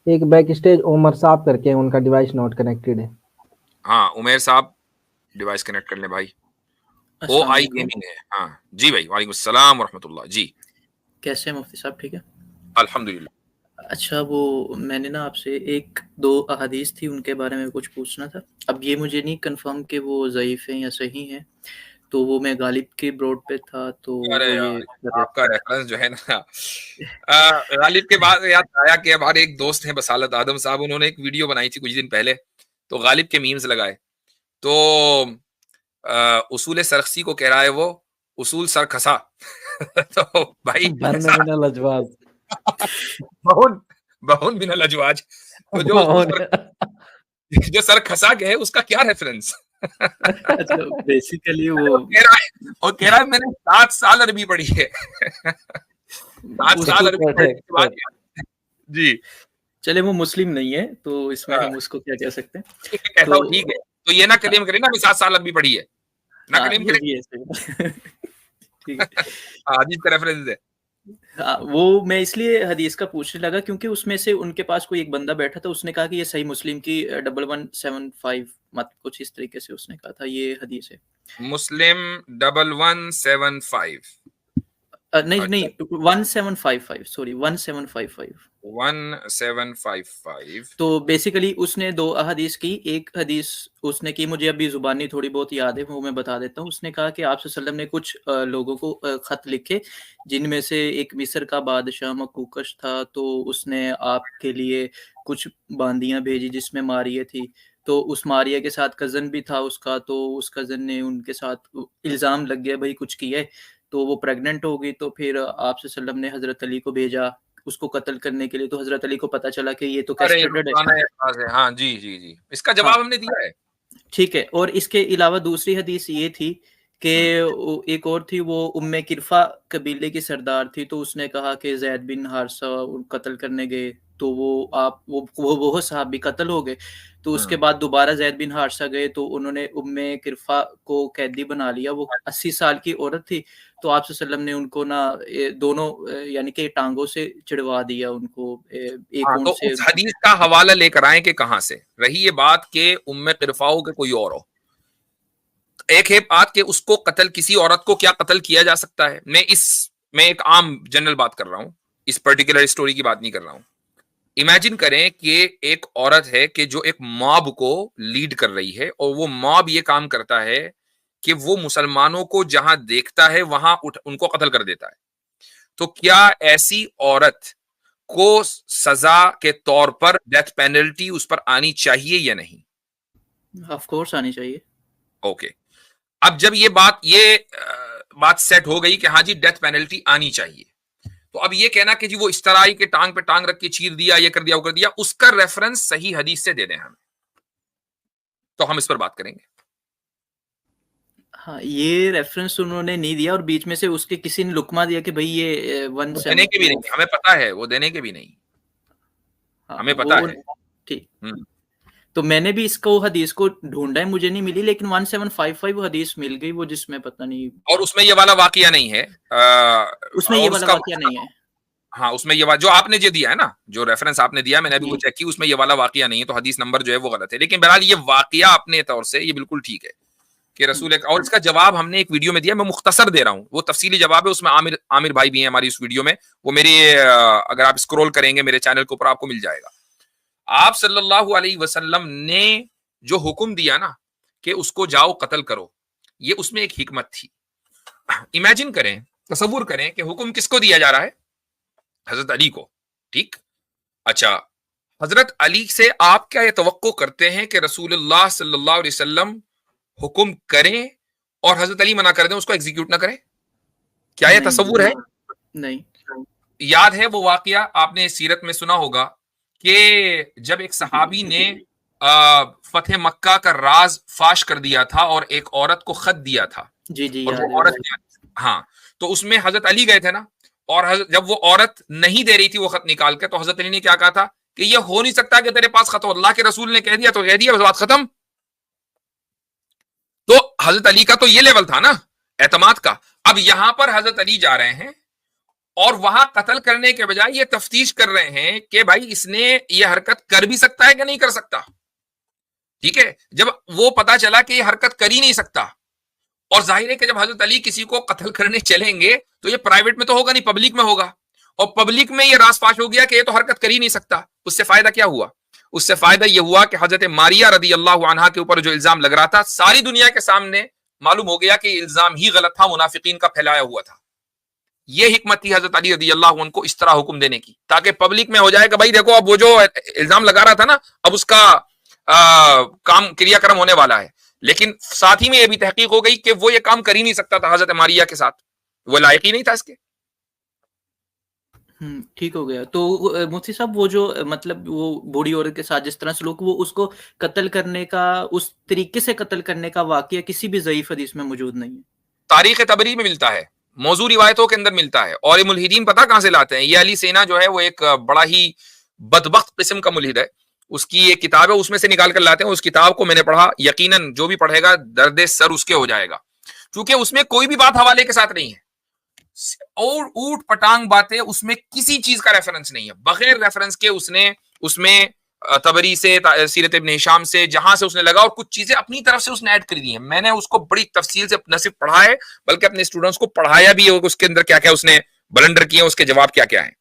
ایک back stage عمر صاحب کر کے ان کا ڈیوائس ناٹ کنیکٹڈ ہے. ہاں عمیر صاحب ڈیوائس کنیکٹ کر لیں بھائی. او آئی گیمنگ ہے. ہاں جی بھائی وعلیکم السلام ورحمۃ اللہ. جی کیسے ہیں مفتی صاحب؟ ٹھیک ہے الحمدللہ. اچھا وہ میں نے نا آپ سے ایک دو احادیث تھی ان کے بارے میں کچھ پوچھنا تھا. اب یہ مجھے نہیں کنفرم کہ وہ ضعیف ہیں یا صحیح ہیں، تو وہ میں غالب کے بروڈ پہ تھا تو وہ یہ آپ کا ریفرنس جو ہے نا غالب کے بعد یاد آیا کہ ہمارے ایک دوست ہیں بسالت آدم صاحب، انہوں نے ایک ویڈیو بنائی تھی کچھ دن پہلے، تو غالب کے میمز لگائے، تو اصول سرخسی کو کہہ رہا ہے وہ اصول سر کھسا. تو بھائی بہن بنا لجواج، تو جو سر کھسا گئے اس کا کیا ریفرنس؟ بیسیکلی وہ کہہ رہا ہے میں نے 7 سال عربی پڑھی ہے. 7 سال عربی پڑھنے کے بعد جی چلے وہ مسلم نہیں ہے تو اس میں ہم اس کو کیا کہہ سکتے ہیں. کہتا ہوں ٹھیک ہے، تو یہ نہ کلیم کرے نا 7 سال عربی پڑھی ہے، نہ کلیم کرے. حدیث کا ریفرنس ہے. وہ میں اس لیے حدیث کا پوچھنے لگا کیونکہ اس میں سے ان کے پاس کوئی ایک بندہ بیٹھا تھا، اس نے کہا کہ یہ صحیح مسلم کی 1175 مت کچھ اس طریقے سے اس نے کہا تھا یہ حدیث ہے. مسلم 1175 نہیں 1755 سوری 1755. تو بیسیکلی اس نے 2 احادیث کی. ایک حدیث اس نے کی مجھے ابھی زبانی تھوڑی بہت یاد ہے، وہ میں بتا دیتا ہوں. اس نے کہا کہ آپ صلی اللہ علیہ وسلم نے کچھ لوگوں کو خط لکھے جن میں سے ایک مصر کا بادشاہ مکوکش تھا، تو اس نے آپ کے لیے کچھ باندیاں بھیجی جس میں ماریہ تھی. تو اس ماریہ کے ساتھ کزن بھی تھا اس کا، تو اس کزن نے ان کے ساتھ الزام لگ گیا بھائی کچھ کیا ہے، تو وہ پریگننٹ ہو گئی. تو پھر آپ صلی اللہ علیہ وسلم نے حضرت علی کو بھیجا اس کو قتل کرنے کے لیے. تو حضرت علی کو پتا چلا کہ یہ تو کیسٹرڈ ہے. ہاں جی جی جی اس کا جواب ہم نے دیا ہے. ٹھیک ہے. اور اس کے علاوہ دوسری حدیث یہ تھی کہ ایک اور تھی، وہ ام کرفا قبیلے کی سردار تھی، تو اس نے کہا کہ زید بن حارثہ قتل کرنے گئے، تو وہ صحابی قتل ہو گئے. تو اس کے بعد دوبارہ زید بن حارثہ گئے تو انہوں نے ام کرفا کو قیدی بنا لیا. وہ 80 سال کی عورت تھی، تو آپ صلی اللہ علیہ وسلم نے ان کو نا دونوں یعنی کہ ٹانگوں سے چڑوا دیا ان کو. ایک تو اس حدیث کا حوالہ لے کر آئیں کہ کہاں سے رہی یہ بات کہ ام قرفاؤ کے کوئی اور ہو. ایک ہے بات کہ اس کو قتل کسی عورت کو کیا قتل کیا جا سکتا ہے. میں ایک عام جنرل بات کر رہا ہوں، اس پرٹیکولر اسٹوری کی بات نہیں کر رہا ہوں. امیجن کریں کہ ایک عورت ہے کہ جو ایک موب کو لیڈ کر رہی ہے، اور وہ موب یہ کام کرتا ہے کہ وہ مسلمانوں کو جہاں دیکھتا ہے وہاں ان کو قتل کر دیتا ہے. تو کیا ایسی عورت کو سزا کے طور پر ڈیتھ پینلٹی اس پر آنی چاہیے یا نہیں؟ آف کورس آنی چاہیے. اوکے. اب جب یہ بات سیٹ ہو گئی کہ ہاں جی ڈیتھ پینلٹی آنی چاہیے، تو اب یہ کہنا کہ جی وہ اس طرح ہی کہ ٹانگ پہ ٹانگ رکھ کے چیر دیا، یہ کر دیا وہ کر دیا، اس کا ریفرنس صحیح حدیث سے دے دیں ہمیں، تو ہم اس پر بات کریں گے. ہاں یہ ریفرنس انہوں نے نہیں دیا، اور بیچ میں سے اس کے کسی نے لکما دیا کہ بھائی یہ دینے کے بھی نہیں، ہمیں پتا ہے وہ دینے کے بھی نہیں، ہمیں پتا ہے. ٹھیک. تو میں نے بھی اس کو حدیث کو ڈھونڈا ہے، مجھے نہیں ملی، لیکن 1755 حدیث مل گئی وہ جس میں پتہ نہیں. اور اس میں یہ والا واقعہ نہیں ہے، اس میں یہ والا واقعہ نہیں ہے. ہاں اس میں یہ جو آپ نے جو دیا ہے نا، جو ریفرنس آپ نے دیا میں نے ابھی وہ چیک کی، اس میں یہ والا واقعہ نہیں ہے، تو حدیث نمبر جو ہے وہ غلط ہے. لیکن بہرحال یہ واقعہ اپنے طور سے یہ بالکل ٹھیک ہے کہ رسول، اور اس کا جواب ہم نے ایک ویڈیو میں دیا، میں مختصر دے رہا ہوں، وہ تفصیلی جواب ہے، اس میں عامر بھائی بھی ہیں ہماری اس ویڈیو میں، وہ میری اگر آپ اسکرول کریں گے میرے چینل کے اوپر آپ کو مل جائے گا. آپ صلی اللہ علیہ وسلم نے جو حکم دیا نا کہ اس کو جاؤ قتل کرو، یہ اس میں ایک حکمت تھی. امیجن کریں، تصور کریں کہ حکم کس کو دیا جا رہا ہے؟ حضرت علی کو. ٹھیک. اچھا حضرت علی سے آپ کیا یہ توقع کرتے ہیں کہ رسول اللہ صلی اللہ علیہ وسلم حکم کریں اور حضرت علی منع کر دیں، اس کو ایگزیکیوٹ نہ کریں؟ کیا یہ تصور ہے؟ نہیں. یاد ہے وہ واقعہ آپ نے سیرت میں سنا ہوگا کہ جب ایک صحابی نے فتح مکہ کا راز فاش کر دیا تھا اور ایک عورت کو خط دیا تھا. جی اور وہ عورت ہاں تو اس میں حضرت علی گئے تھے نا، اور جب وہ عورت نہیں دے رہی تھی وہ خط نکال کے، تو حضرت علی نے کیا کہا تھا کہ یہ ہو نہیں سکتا کہ تیرے پاس خط ہو، اللہ کے رسول نے کہہ دیا تو کہہ دیا، بات ختم. تو حضرت علی کا تو یہ لیول تھا نا اعتماد کا. اب یہاں پر حضرت علی جا رہے ہیں اور وہاں قتل کرنے کے بجائے یہ تفتیش کر رہے ہیں کہ بھائی اس نے یہ حرکت کر بھی سکتا ہے کہ نہیں کر سکتا. ٹھیک ہے, جب وہ پتا چلا کہ یہ حرکت کر ہی نہیں سکتا, اور ظاہر ہے کہ جب حضرت علی کسی کو قتل کرنے چلیں گے تو یہ پرائیویٹ میں تو ہوگا نہیں, پبلک میں ہوگا, اور پبلک میں یہ راز فاش ہو گیا کہ یہ تو حرکت کر ہی نہیں سکتا. اس سے فائدہ کیا ہوا؟ اس سے فائدہ یہ ہوا کہ حضرت ماریہ رضی اللہ عنہا کے اوپر جو الزام لگ رہا تھا ساری دنیا کے سامنے معلوم ہو گیا کہ یہ الزام ہی غلط تھا, منافقین کا پھیلایا ہوا تھا. یہ حکمت تھی حضرت علی رضی اللہ عنہ کو اس طرح حکم دینے کی, تاکہ پبلک میں ہو جائے کہ بھائی دیکھو اب وہ جو الزام لگا رہا تھا نا اب اس کا کام کریا کرم ہونے والا ہے. لیکن ساتھ ہی میں یہ بھی تحقیق ہو گئی کہ وہ یہ کام کر ہی نہیں سکتا تھا حضرت ماریہ کے ساتھ, وہ لائق ہی نہیں تھا اس کے. ٹھیک ہو گیا. تو مفتی صاحب وہ جو مطلب وہ بوڑھی عورت کے ساتھ جس طرح سلوک, وہ اس کو قتل کرنے کا, اس طریقے سے قتل کرنے کا واقعہ کسی بھی ضعیف حدیث میں موجود نہیں ہے. تاریخ طبری میں ملتا ہے, موضوع روایتوں کے اندر ملتا ہے, اور یہ ملحدین پتہ کہاں سے لاتے ہیں. یہ علی سینا جو ہے وہ ایک بڑا ہی بدبخت قسم کا ملحد ہے, اس کی ایک کتاب ہے اس میں سے نکال کر لاتے ہیں. اس کتاب کو میں نے پڑھا, یقیناً جو بھی پڑھے گا درد سر اس کے ہو جائے گا, کیونکہ اس میں کوئی بھی بات حوالے کے ساتھ نہیں ہے, اور اوٹ پٹانگ باتیں, اس میں کسی چیز کا ریفرنس نہیں ہے. بغیر ریفرنس کے اس نے اس میں طبری سے, سیرت ابن ہشام سے, جہاں سے اس نے لگا, اور کچھ چیزیں اپنی طرف سے اس نے ایڈ کر دی ہیں. میں نے اس کو بڑی تفصیل سے نہ صرف پڑھا ہے بلکہ اپنے اسٹوڈنٹس کو پڑھایا بھی ہے, اس کے اندر کیا کیا اس نے بلنڈر کیے, اس کے جواب کیا کیا ہیں.